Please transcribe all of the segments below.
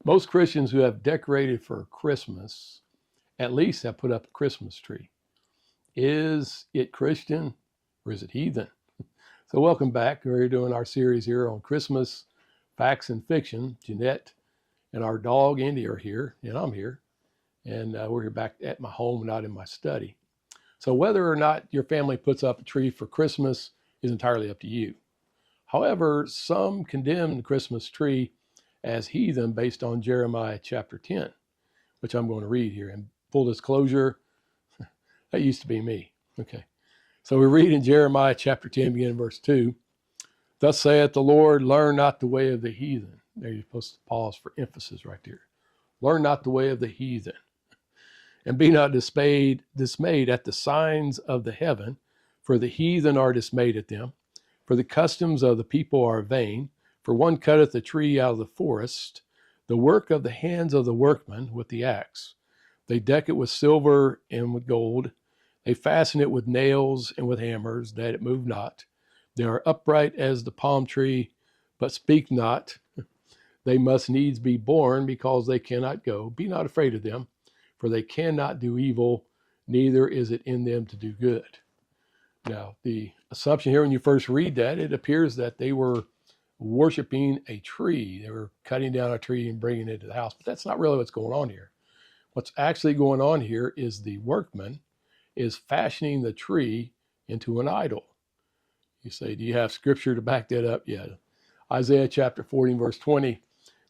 Most Christians who have decorated for Christmas at least have put up a Christmas tree. Is it Christian or is it heathen? So welcome back. We're doing our series here on Christmas facts and fiction. Jeanette and our dog Indy are here, and I'm here. And we're back at my home, not in my study. So whether or not your family puts up a tree for Christmas is entirely up to you. However, some condemn the Christmas tree as heathen based on Jeremiah chapter 10, which I'm going to read here. And full disclosure, that used to be me. Okay. So we read in Jeremiah chapter 10, beginning verse 2, "Thus saith the Lord, learn not the way of the heathen." There you're supposed to pause for emphasis right there. Learn not the way of the heathen. "And be not dismayed at the signs of the heaven, for the heathen are dismayed at them. For the customs of the people are vain. For one cutteth a tree out of the forest, the work of the hands of the workman with the axe. They deck it with silver and with gold. They fasten it with nails and with hammers, that it move not. They are upright as the palm tree, but speak not. They must needs be born, because they cannot go. Be not afraid of them, for they cannot do evil, neither is it in them to do good." Now, the assumption here when you first read that, it appears that they were worshiping a tree. They were cutting down a tree and bringing it to the house, but that's not really what's going on here. What's actually going on here is the workman is fashioning the tree into an idol. You say, do you have scripture to back that up? Yeah. Isaiah chapter 14, verse 20.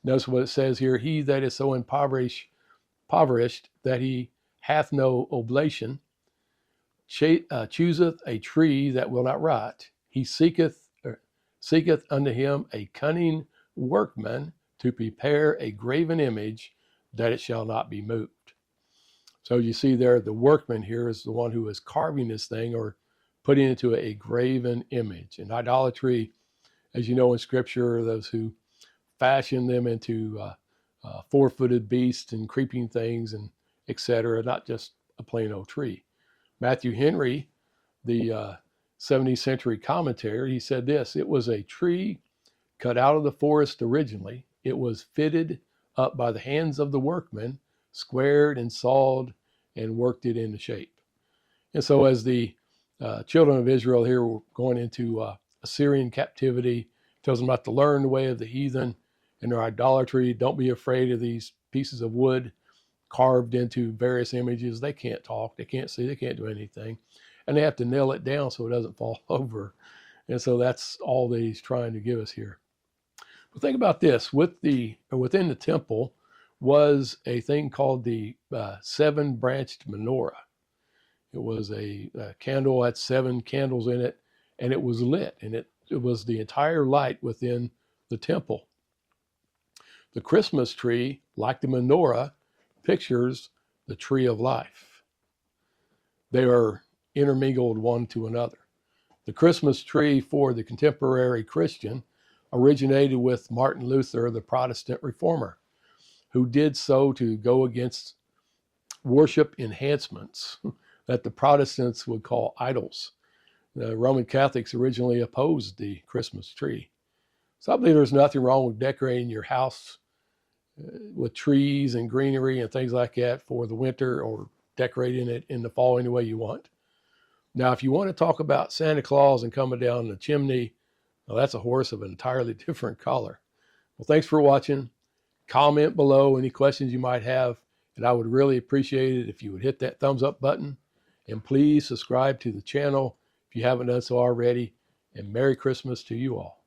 Notice what it says here. "He that is so impoverished that he hath no oblation, chooseth a tree that will not rot. He seeketh unto him a cunning workman to prepare a graven image, that it shall not be moved." So you see there, the workman here is the one who is carving this thing or putting it into a graven image. And idolatry, as you know in scripture, are those who fashion them into four-footed beasts and creeping things and etc., not just a plain old tree. Matthew Henry, the 70th century commentary, he said this: "It was a tree cut out of the forest originally. It was fitted up by the hands of the workman, squared and sawed, and worked it into shape." And so as the children of Israel here were going into Assyrian captivity, tells them not to learn the way of the heathen and their idolatry. Don't be afraid of these pieces of wood carved into various images. They can't talk, they can't see, they can't do anything. And they have to nail it down so it doesn't fall over. And so that's all that he's trying to give us here. But think about this. Within the temple was a thing called the seven-branched menorah. It was a candle, had 7 candles in it, and it was lit. And it was the entire light within the temple. The Christmas tree, like the menorah, pictures the tree of life. They are intermingled one to another. The Christmas tree for the contemporary Christian originated with Martin Luther, the Protestant reformer, who did so to go against worship enhancements that the Protestants would call idols. The Roman Catholics originally opposed the Christmas tree. So I believe there's nothing wrong with decorating your house with trees and greenery and things like that for the winter, or decorating it in the fall any way you want. Now, if you want to talk about Santa Claus and coming down the chimney, well, that's a horse of an entirely different color. Well, thanks for watching. Comment below any questions you might have, and I would really appreciate it if you would hit that thumbs up button. And please subscribe to the channel if you haven't done so already. And Merry Christmas to you all.